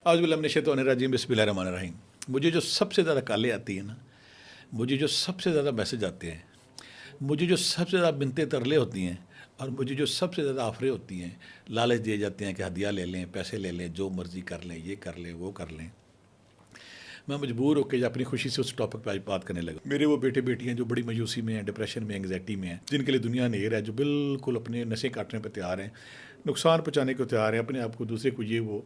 औज़ुबिल्लाहि बिस्मिल्लाहिर्रहमानिर्रहीम। मुझे जो सबसे ज़्यादा कॉलें आती हैं ना, मुझे जो सबसे ज़्यादा मैसेज आते हैं, मुझे जो सबसे ज़्यादा बिनतें तरले होती हैं और मुझे जो सबसे ज़्यादा ऑफ़रें होती हैं, लालच दिए जाते हैं कि हदिया ले लें, पैसे ले लें, जो मर्ज़ी कर लें, ये कर लें, वो कर लें। मैं मजबूर होकर अपनी खुशी से उस टॉपिक पर आज बात करने लगा। मेरे वो बेटे बेटियां जो बड़ी मायूसी में हैं, डिप्रेशन में, एंग्जाइटी में हैं, जिनके लिए दुनिया नेर है, जो बिल्कुल अपने नशे काटने पर तैयार हैं, नुकसान पहुँचाने को तैयार हैं, अपने आप को दूसरे को ये वो।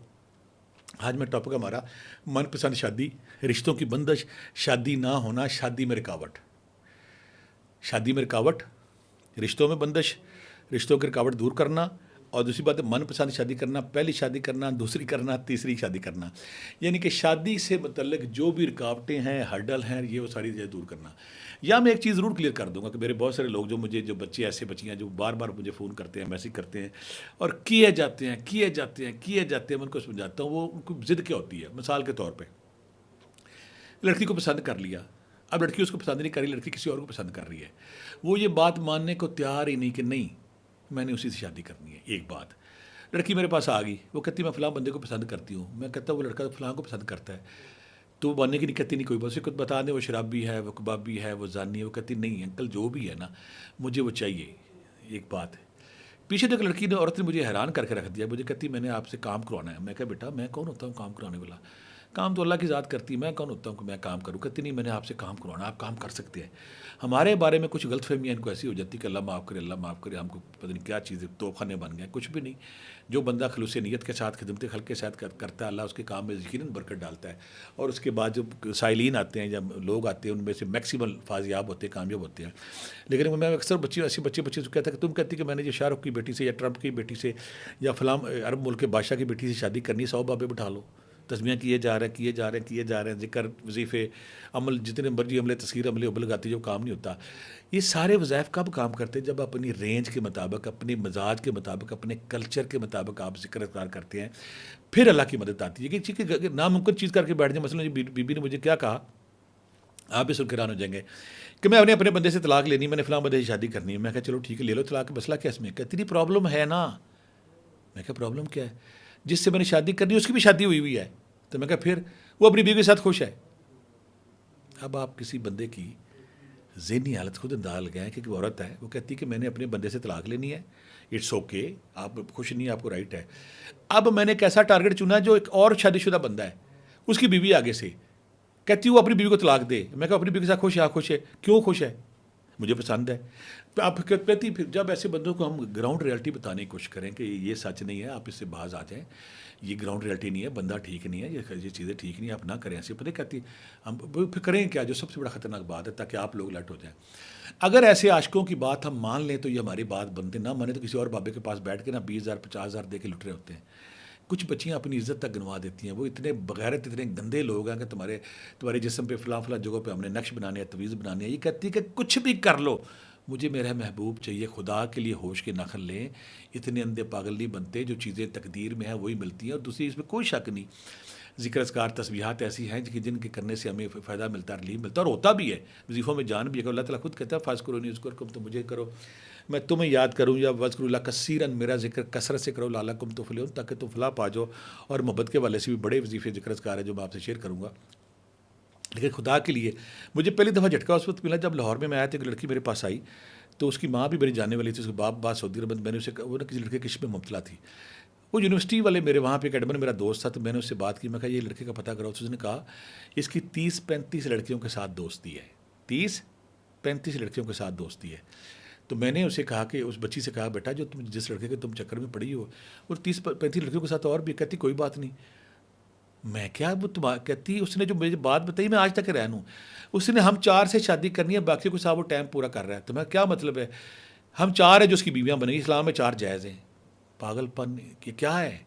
आज मैं टॉपिक हमारा मनपसंद शादी, रिश्तों की बंदिश, शादी ना होना, शादी में रुकावट। शादी में रुकावट, रिश्तों में बंदिश, रिश्तों की रुकावट दूर करना, और दूसरी बात है मनपसंद शादी करना, पहली शादी करना, दूसरी करना, तीसरी शादी करना। यानी कि शादी से मतलब जो भी रुकावटें हैं, हर्डल हैं, ये वो सारी चीज़ें दूर करना। या मैं एक चीज़ ज़रूर क्लियर कर दूंगा कि मेरे बहुत सारे लोग जो बच्चे ऐसे बच्चियाँ जो बार बार मुझे फ़ोन करते हैं, मैसेज करते हैं और किए जाते हैं, मैं उनको समझाता हूँ वो उनको ज़िद क्या होती है। मिसाल के तौर पर लड़की को पसंद कर लिया, अब लड़की उसको पसंद नहीं कर रही, लड़की किसी और को पसंद कर रही है। वो ये बात मानने को तैयार ही नहीं कि नहीं मैंने उसी से शादी करनी है। एक बात, लड़की मेरे पास आ गई, वो कहती मैं फ़लाँ बंदे को पसंद करती हूँ। मैं कहता वो लड़का फ़लाँ को पसंद करता है, तो वो मानने की नहीं, कहती नहीं कोई बात, उसे खुद बता दें वो शराबी है, वो कबाबी है, वो जानी है। वो कहती नहीं अंकल जो भी है ना, मुझे वो चाहिए। एक बात है। पीछे तो एक लड़की ने, औरत ने मुझे हैरान करके रख दिया। मुझे कहती मैंने आपसे काम करवाना है। मैं कहा बेटा मैं कौन होता हूँ काम कराने वाला, काम तो अल्लाह की ज़ात करती है, मैं कौन होता हूँ कि मैं काम करूँ। कहती नहीं मैंने आपसे काम करवाना, आप काम कर सकते हैं। हमारे बारे में कुछ गलतफहमियाँ इनको ऐसी हो जाती कि अल्लाह माफ़ करे, अल्लाह माफ़ करे, हमको पता नहीं क्या चीज़ें तोखाने बन गए। कुछ भी नहीं, जो बंदा खलूस नीयत के साथ खिदमत खल्क़ के साथ करता है, अल्लाह उसके काम में यकीनन बरकत डालता है। और उसके बाद जब साइलीन आते हैं, जब लोग आते हैं, उनमें से मैक्सिमल फाजियाब होते हैं, कामयाब होते हैं। लेकिन मैं अक्सर ऐसे बच्चे से कहता कि तुम कहती कि मैंने जो शाहरुख की बेटी से या ट्रंप की बेटी से या फलां अरब मुल्क के बादशाह की बेटी से शादी करनी, 100 बाबे बिठा लो, तस्मियाँ किए जा रहे हैं, ज़िक्र वजीफ़े अमल जितने मर्जी अमले तस्कीर अमले उबल लगाती जो काम नहीं होता। ये सारे वज़ाइफ कब काम करते हैं? जब अपनी रेंज के मुताबिक, अपने मिजाज के मुताबिक, अपने कल्चर के मुताबिक आप ज़िक्र अज़कार करते हैं, फिर अल्लाह की मदद आती है। कि चीज़ नामुमकिन चीज़ करके बैठ जाए। मसलन बीबी ने मुझे क्या कहा, आप भी सुन के हैरान हो जाएंगे कि मैं अपने बंदे से तलाक लेनी, मैंने फ़लाँ बंदे से शादी करनी है। मैं कहा चलो ठीक है ले लो तलाक, मसला क्या इसमें? कहती नहीं प्रॉब्लम है ना। मैं कहा प्रॉब्लम क्या है? जिससे मैंने शादी करनी उसकी भी शादी हुई है। तो मैं कहा फिर वो अपनी बीवी के साथ खुश है। अब आप किसी बंदे की ज़हनी हालत खुद अंदाज़ा लगाएं कि औरत है, वो कहती है कि मैंने अपने बंदे से तलाक लेनी है, इट्स ओके, आप खुश नहीं, आपको राइट है। अब मैंने एक ऐसा टारगेट चुना जो एक और शादीशुदा बंदा है, उसकी बीवी आगे से कहती वो अपनी बीवी को तलाक दे। मैं कहा अपनी बीवी के साथ खुश है? खुश है। क्यों खुश है? मुझे पसंद है। तो आप कहती फिर जब ऐसे बंदों को हम ग्राउंड रियलिटी बताने की कोशिश करें कि ये सच नहीं है, आप इससे बाज आ जाएं, ये ग्राउंड रियलिटी नहीं है, बंदा ठीक नहीं है, ये चीज़ें ठीक नहीं है, आप ना करें ऐसे। पता कहती हम फिर करें क्या, जो सबसे बड़ा ख़तरनाक बात है, ताकि आप लोग लट हो जाएं। अगर ऐसे आशिकों की बात हम मान लें तो ये हमारी बात बनते, ना माने तो किसी और बाबे के पास बैठ के ना 20,000 50,000 दे के लुट रहे होते हैं। कुछ बच्चियाँ अपनी इज्जत तक गंवा देती हैं। वो इतने बगैरत, इतने गंदे लोग हैं कि तुम्हारे जिस्म पे फ़लाँ जगहों पे हमने नक्श बनाने हैं, तवीज़ बनानी है। ये कहती है कि कुछ भी कर लो, मुझे मेरा महबूब चाहिए। खुदा के लिए होश के नखल लें, इतने अंधे पागल नहीं बनते। जो चीज़ें तकदीर में हैं वही मिलती हैं। और दूसरी इसमें कोई शक नहीं, ज़िक्र अज़कार तस्बीहात ऐसी हैं कि जिनके करने से हमें फ़ायदा मिलता है, रिलीफ मिलता है और होता भी है। वज़ीफ़ों में जान भी है। अल्लाह ताला खुद कहता है फ़ाज़कुरूनी अज़कुरकुम, तो मुझे करो मैं तुम्हें याद करूँ, या वज़्कुरुल्लाह कसीरन, मेरा जिक्र कसरत से करो, लालकुम तुफ़्लिहून, ताकि तुम फलाह पा जाओ। और मोहब्बत के वाले से भी बड़े वजीफ़े ज़िक्र अज़कार है जो मैं आपसे शेयर करूँगा। लेकिन खुदा के लिए मुझे पहली दफ़ा झटका उस वक्त मिला जब लाहौर में मैं आया था। एक लड़की मेरे पास आई, तो उसकी माँ भी मेरी जानने वाली थी, उसके बाप सऊदी अरब। मैंने उसे, वो ना किसी लड़के के इश्क में मुब्तला थी। वो यूनिवर्सिटी वाले मेरे वहाँ पे एक एडमिन मेरा दोस्त था, तो मैंने उससे बात की। मैं कहा ये लड़के का पता करो। तो उसने कहा इसकी 30-35 लड़कियों के साथ दोस्ती है, 30-35 लड़कियों के साथ दोस्ती है। तो मैंने उसे कहा कि उस बच्ची से कहा बेटा जो तुम जिस लड़के के तुम चक्कर में पड़ी हो, और 30-35 लड़कियों के साथ और भी। कहती कोई बात नहीं। मैं क्या, वो तुम कहती उसने जो मुझे बात बताई मैं आज तक हैरान हूँ। उसने हम 4 से शादी करनी है, बाकी को साहब वो टाइम पूरा कर रहा है। तो मैं क्या मतलब है, हम 4 है जो उसकी बीवियाँ बनेंगी, इस्लाम में 4 जायज़ हैं। पागलपन ये क्या है?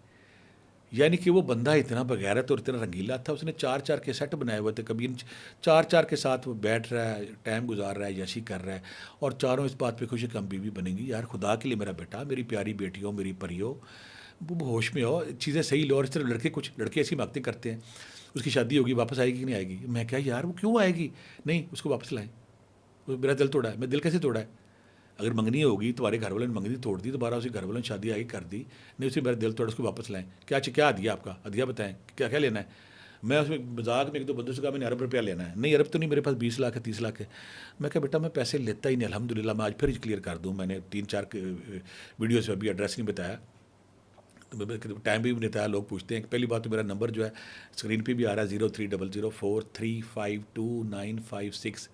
यानी कि वो बंदा इतना बगैरत और इतना रंगीला था, उसने 4-4 के सेट बनाए हुए थे। कभी 4-4 के साथ वो बैठ रहा है, टाइम गुजार रहा है, यशी कर रहा है, और चारों इस बात पे खुश है कि हम बीवी बनेंगी। यार खुदा के लिए मेरा बेटा, मेरी प्यारी बेटियों, मेरी परियों, वो होश में हो, चीज़ें सही लो। और इस तरह कुछ लड़के ऐसी बातें करते हैं, उसकी शादी होगी, वापस आएगी कि नहीं आएगी। मैं क्या यार वो क्यों आएगी? नहीं, उसको वापस लाएँ। मेरा दिल तोड़ा है। मैं दिल कैसे तोड़ा है? अगर मंगनी होगी, तुम्हारे घर वालों ने मंगनी तोड़ दी, दोबारा उसी घर वालों ने शादी आगे कर दी, नहीं उसे मेरा दिल तोड़, उसको वापस लाएं। क्या हदिया आपका, हदिया बताएं क्या क्या लेना है। मैं उसमें मजाक में एक दो बंदों से कहा मैंने अरब रुपया लेना है, नहीं अरब तो नहीं, मेरे पास 20 लाख है 30 लाख है। मैं कहा बेटा मैं पैसे लेता ही नहीं, अल्हम्दुलिल्लाह। मैं आज फिर क्लियर कर दूँ, मैंने 3-4 वीडियो से अभी एड्रेस नहीं बताया, तो टाइम भी नहीं बताया। लोग पूछते हैं कि पहली बात तो मेरा नंबर जो है स्क्रीन पे भी आ रहा है 030043529556,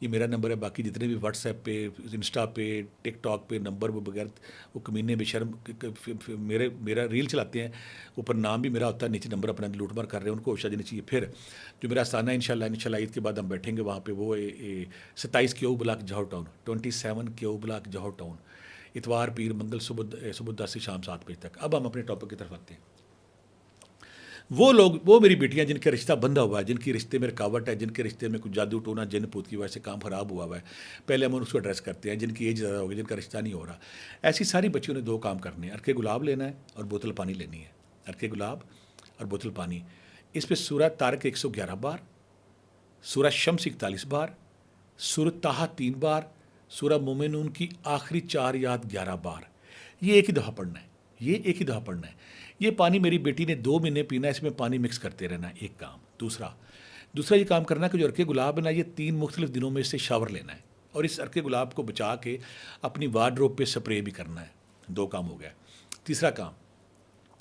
ये मेरा नंबर है। बाकी जितने भी व्हाट्सएप पे, इंस्टा पे, टिकटॉक पे नंबर वो बगैर वो कमीने बेशर्म मेरा रील चलाते हैं, ऊपर नाम भी मेरा होता है, नीचे नंबर अपना लूटमार कर रहे हैं, उनको शादी नहीं चाहिए। फिर जो मेरा आस्थाना है इंशाल्लाह ईद के बाद हम बैठेंगे वहाँ पे, वो 27 क्यू ब्लॉक जौहर टाउन, 27 क्यू ब्लॉक जौहर टाउन, इतवार पीर मंगल सुबह 10 से शाम 7 बजे तक। अब हम अपने टॉपिक की तरफ आते हैं। वो लोग, वो मेरी बेटियां जिनका रिश्ता बंधा हुआ है, जिनकी रिश्ते में रुकावट है, जिनके रिश्ते में कुछ जादू टोना जिन पूत की वजह से काम खराब हुआ है, पहले हम उसको एड्रेस करते हैं। जिनकी एज ज़्यादा होगी, जिनका रिश्ता नहीं हो रहा, ऐसी सारी बच्चियों ने 2 काम करने हैं, अर्के गुलाब लेना है और बोतल पानी लेनी है। अर्के गुलाब और बोतल पानी। इस पर सूरह तारक 111 बार, सूरह शम्स 41 बार, सूरह ताहा 3 बार, सूरह मोमिनून की आखिरी 4 याद 11 बार। ये एक ही दफ़ा पढ़ना है, ये एक ही दफ़ा पढ़ना है। ये पानी मेरी बेटी ने 2 महीने पीना है, इसमें पानी मिक्स करते रहना है, एक काम। दूसरा ये काम करना है कि जो अर्के गुलाब है ना, ये 3 मुख्तलिफ दिनों में इससे शावर लेना है और इस अर्के गुलाब को बचा के अपनी वार्डरोब पे स्प्रे भी करना है। 2 काम हो गया। तीसरा काम,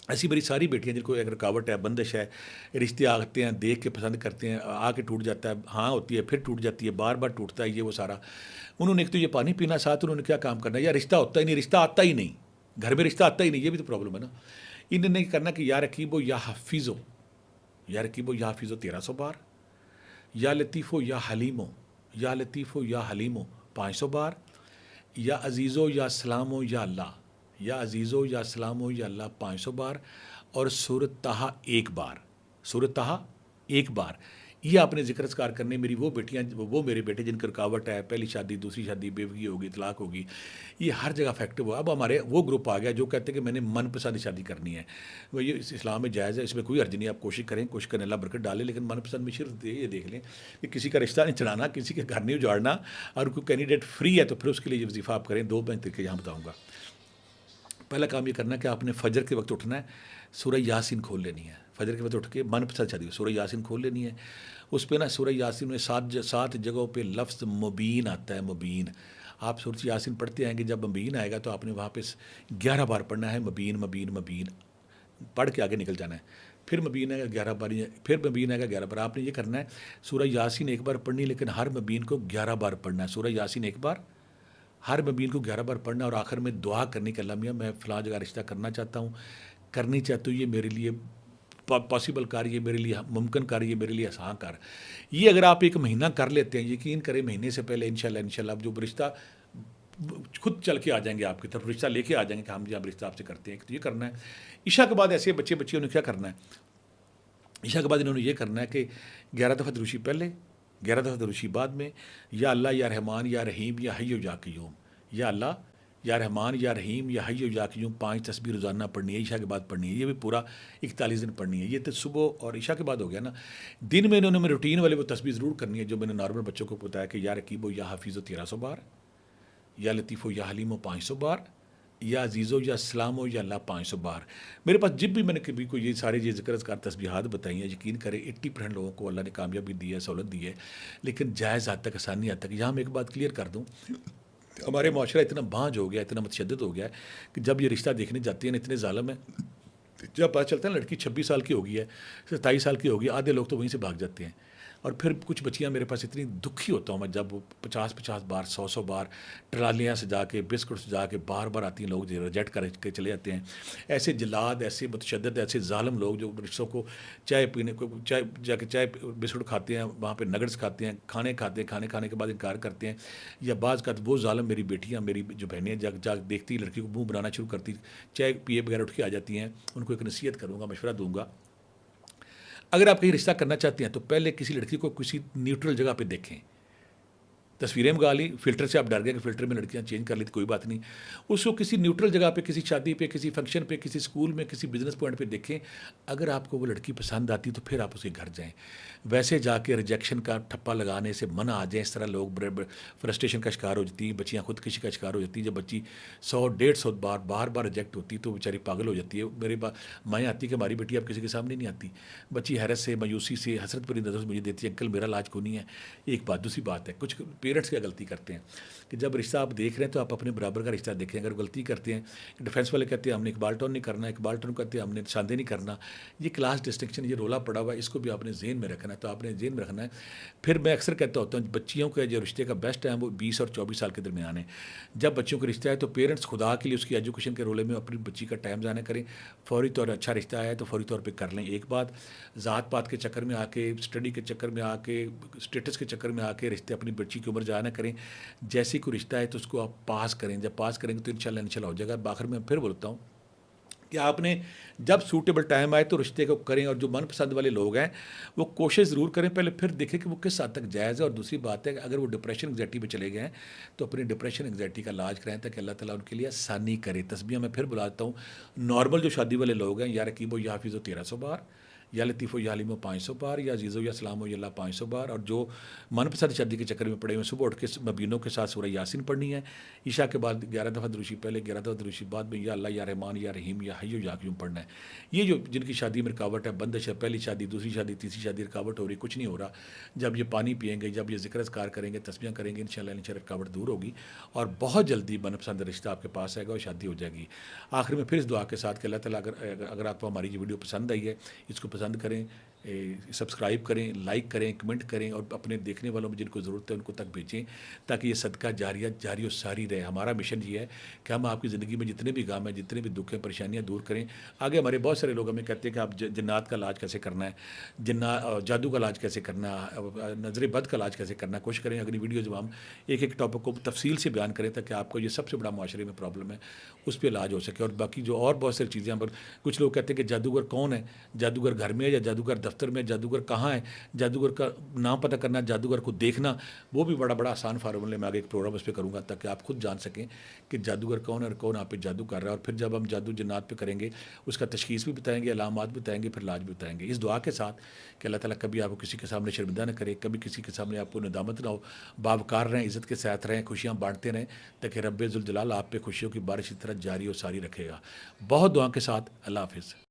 ऐसी मेरी सारी बेटियां जिनको एक रुकावट है, बंदिश है, रिश्ते आते हैं, देख के पसंद करते हैं, आके टूट जाता है, हाँ होती है, फिर टूट जाती है, बार बार टूटता है, ये वो सारा। उन्होंने एक तो ये पानी पीना, साथ उन्होंने क्या काम करना है, या रिश्ता होता ही नहीं, रिश्ता आता ही नहीं, घर में रिश्ता आता ही नहीं, ये भी तो प्रॉब्लम है ना। इन्होंने करना कि या रकीबो या हफीज़ो, या रकीबो या हफीज़ो 1300 बार, या लतीफ़ो या हलीमो, या लतीफ़ो या हलीमो 500 बार, या अजीज़ो या सलामो या अल्लाह, या अजीज़ो या सलामो या अल्लाह 500 बार, और सूरत ताहा 1 बार, सूरत ताहा 1 बार। ये आपने जिक्र अस्कार करने। मेरी वो बेटियां, वो मेरे बेटे जिनकी रुकावट है, पहली शादी, दूसरी शादी, बेवगी होगी, तलाक होगी, ये हर जगह इफेक्टिव हुआ। अब हमारे वो ग्रुप आ गया जो कहते हैं कि मैंने मनपसंद शादी करनी है। वो ये इस्लाम में जायज़ है, इसमें कोई अर्ज नहीं, आप कोशिश करें, कोशिश करें, अल्लाह बरकत डाले, लेकिन मनपसंद में सिर्फ ये देख लें कि किसी का रिश्ता नहीं चढ़ाना, किसी के घर नहीं उजाड़ना, और कोई कैंडिडेट फ्री है तो फिर उसके लिए वजीफ़ा आप करें। 2 मैं तरीके यहाँ बताऊँगा। पहला काम ये करना है कि आपने फजर के वक्त उठना है, सूरह यासीन खोल लेनी है। फजर के वक्त उठ के मनपसंद शादी सूरह यासीन खोल लेनी है। उस पर ना सूरह यासीन में 7 जगहों पे लफ्ज़ मुबीन आता है, मुबीन। आप सूरह यासीन पढ़ते आएंगे, जब मुबीन आएगा तो आपने वहाँ पे 11 बार पढ़ना है, मुबीन मुबीन मुबीन, पढ़ के आगे निकल जाना है। फिर मुबीन आएगा 11 बार, फिर मुबीन आएगा 11 बार। आपने ये करना है, सूरह यासीन 1 बार पढ़नी, लेकिन हर मुबीन को 11 बार पढ़ना है। सूरह यासीन 1 बार, हर मुबीन को 11 बार पढ़ना, और आखिर में दुआ करनी कि अल्लाह मियाँ मैं फ़लाँ जगह रिश्ता करना चाहता हूँ, करनी चाहती हूँ, ये मेरे लिए पॉसिबल कर, ये मेरे लिए मुमकिन कर, ये मेरे लिए आसान कर। ये अगर आप 1 महीना कर लेते हैं, यकीन करें महीने से पहले इंशाल्लाह जो रिश्ता खुद चल के आ जाएंगे आपकी तरफ, रिश्ता लेके आ जाएंगे कि हम जी आप रिश्ता आपसे करते हैं। तो ये करना है। ईशा के बाद ऐसे बच्चियों ने क्या करना है, ईशा के बाद इन्होंने ये करना है कि 11 दफ़ा दुरूशी पहले, 11 दफ़ा दुरूशी बाद में, या अल्लाह या रहमान या रहीम या हय्यो या क़य्यूम, या अल्लाह या रहमान या रहीम या हय्यो या क़य्यूम 5 तस्बीह रोज़ाना पढ़नी है, ईशा के बाद पढ़नी है। ये भी पूरा 41 दिन पढ़नी है। ये तो सुबह और ईशा के बाद हो गया ना। दिन में इन्होंने रूटीन वाले वो तस्बीह ज़रूर करनी है जो मैंने नॉर्मल बच्चों को बताया कि या रकीबो या हफीज़ो 1300 बार, या लतीफ़ो या हलीमो 500 बार, या अजीज़ो या सलामो या अल्लाह 500 बार। मेरे पास जब भी मैंने कभी को ये सारे ये ज़िक्र तस्बीहात बताई हैं, यकीन करें 80% लोगों को अल्लाह ने कामयाबी दी है, सहूलत दी है, लेकिन जायज़ हद तक, आसानी हद तक। यहाँ मैं एक बात क्लियर कर दूँ, हमारे माशरा इतना बाँझ हो गया, इतना मतशद्दिद हो गया है कि जब ये रिश्ता देखने जाती है ना, इतने ज़ालिम है, जब पता चलता है लड़की 26 साल की होगी है, 27 साल की होगी, आधे लोग तो वहीं से भाग जाते हैं। और फिर कुछ बच्चियां मेरे पास इतनी दुखी होता हूँ मैं, जब वो 50-50 बार, 100-100 बार ट्रालियाँ सजा के, बिस्कुट सजा के बार बार आती हैं, लोग रिजेक्ट करके चले जाते हैं। ऐसे जलाद, ऐसे मुतशद्दिद, ऐसे ज़ालिम लोग जो रिश्तों को चाय पीने को, चाय जाके चाय बिस्कुट खाते हैं, वहाँ पर नगट्स खाते हैं, खाने खाते हैं, खाने के बाद इनकार करते हैं। या बाज़ का वो ज़ालिम मेरी बेटियाँ, मेरी जो बहनें जाग देखती लड़की को मुँह बनाना शुरू करती, चाय पिए बगैर उठ के आ जाती हैं। उनको एक नसीहत करूँगा, मशवरा दूँगा, अगर आप कहीं रिश्ता करना चाहते हैं तो पहले किसी लड़की को किसी न्यूट्रल जगह पे देखें, तस्वीरें मंगा ली, फ़िल्टर से आप डर गए कि फ़िल्टर में लड़कियां चेंज कर ली तो कोई बात नहीं। उसको किसी न्यूट्रल जगह पे, किसी शादी पे, किसी फंक्शन पे, किसी स्कूल में, किसी बिज़नेस पॉइंट पे देखें। अगर आपको वो लड़की पसंद आती तो फिर आप उसके घर जाएँ। वैसे जाके रिजेक्शन का ठप्पा लगाने से मना आ जाए, इस तरह लोग बड़े फ्रस्ट्रेशन का शिकार हो जाती हैं, बच्चियाँ खुदकुशी का शिकार हो जाती हैं। जब बच्ची 100 150 बार रिजेक्ट होती है तो बेचारी पागल हो जाती है। मेरे माएँ आती है कि हमारी बेटी अब किसी के सामने नहीं आती। बच्ची हैरत से, मायूसी से, हसरत भरी नज़र से मुझे देती है, अंकल मेरा इलाज क्यों नहीं है। एक बात। दूसरी बात है, कुछ पेरेंट्स क्या गलती करते हैं कि जब रिश्ता आप देख रहे हैं तो आप अपने बराबर का रिश्ता देखें। अगर गलती करते हैं, डिफेंस वाले कहते हैं हमने इकबाल टर्न नहीं करना, इकबाल टर्न कहते हैं हमने शादी नहीं करना। ये क्लास डिस्टिंक्शन, ये रोला पड़ा हुआ है, इसको भी आपने जेहन में रखना है। तो आपने जेहन में रखना है। फिर मैं अक्सर कहता होता हूँ, बच्चियों का जो रिश्ते का बेस्ट टाइम वो 20 और 24 साल के दरमियान है। जब बच्चों का रिश्ता है तो पेरेंट्स खुदा के लिए उसकी एजुकेशन के रोले में अपनी बच्ची का टाइम ज़ाया करें। फौरी तौर पर अच्छा रिश्ता है तो फौरी तौर पे कर लें। एक बात, ज़ात पात के चक्कर में आके, स्टडी के चक्कर में आके, स्टेटस के चक्कर में आके रिश्ते अपनी बच्ची की उम्र ज़ाया ना करें। जैसे कोई रिश्ता है तो उसको आप पास करें। जब पास करेंगे तो इंशाल्लाह हो जाएगा। आखिर में फिर बोलता हूँ कि आपने जब सूटेबल टाइम आए तो रिश्ते को करें। और जो मनपसंद वाले लोग हैं वो कोशिश ज़रूर करें, पहले फिर देखें कि वो किस हद तक जायज़ है। और दूसरी बात है कि अगर वो डिप्रेशन एंग्जाइटी में चले गए हैं तो अपनी डिप्रेशन एंग्जाइटी का इलाज कराएं ताकि अल्लाह ताला उनके लिए आसानी करे। तस्बीह मैं फिर बुलाता हूँ, नॉर्मल जो शादी वाले लोग हैं, या रकीबो या हाफिज़ो 1300 बार, या लतीफ़ो या हलीमो 500 बार, या अज़ीज़ो या सलामो या अल्लाह 500 बार। और जो मनपसंद शादी के चक्कर में पड़े हुए, सुबह उठ के मबीनों के साथ सूरह यासीन पढ़नी है। ईशा के बाद 11 दफ़ा दुरूशी, पहले 11 दफ़ा दुरूशी, बाद में या अल्लाह या रहमान या रहीम या हय्यो या क़य्यूम पढ़ना है। ये जो जिनकी शादी में रुकावट है, बंदिश है, पहली शादी, दूसरी शादी, तीसरी शादी, रुकावट हो रही, कुछ नहीं हो रहा, जब ये पानी पिएंगे, जब ये ज़िक्र अज़कार करेंगे, तस्बीहां करेंगे, इंशाअल्लाह रुकावट दूर होगी और बहुत जल्दी मनपसंद रिश्ता आपके पास आएगा और शादी हो जाएगी। आखिर में फिर इस दुआ के साथ कि अल्लाह ताला अगर आपको हमारी ये वीडियो पसंद आई है, इसको पसंद करें, सब्सक्राइब करें, लाइक करें, कमेंट करें और अपने देखने वालों में जिनको ज़रूरत है उनको तक भेजें ताकि ये सदका जारिया जारी और सारी रहे। हमारा मिशन ये है कि हम आपकी ज़िंदगी में जितने भी गम हैं, जितने भी दुख हैं, परेशानियाँ दूर करें। आगे हमारे बहुत सारे लोग हमें कहते हैं कि आप जन्नात का इलाज कैसे करना है, जादू का इलाज कैसे करना है, नज़र बद का इलाज कैसे करना है। कोशिश करें अगली वीडियो जब हम एक एक टॉपिक को तफसील से बयान करें ताकि आपको ये सबसे बड़ा माशरे में प्रॉब्लम है उस पर इलाज हो सके। और बाकी जो और बहुत सारी चीज़ें, पर कुछ लोग कहते हैं कि जादूगर कौन है, जादूगर घर में है या जादूगर दफ्तर में, जादूगर कहाँ है, जादूगर का नाम पता करना, जादूगर को देखना, वो भी बड़ा आसान फार्मूले में आगे एक प्रोग्राम उस पर करूँगा ताकि आप खुद जान सकें कि जादूगर कौन है और कौन आप पे जादू कर रहा है। और फिर जब हम जादू जन्नात पे करेंगे उसका तशखीस भी बताएंगे, अलामात भी बताएंगे, फिर इलाज भी बताएंगे। इस दुआ के साथ कि अल्लाह ताला कभी आपको किसी के सामने शर्मिंदा न करे, कभी किसी के सामने आपको नदामत ना हो, बावकार रहें, इज़्ज़त के साथ रहें, खुशियाँ बांटते रहें ताकि रब्बे ज़ुल जलाल आप पे खुशियों की बारिश इस तरह जारी और सारी रखेगा। बहुत दुआ के साथ अल्लाह हाफ़िज़।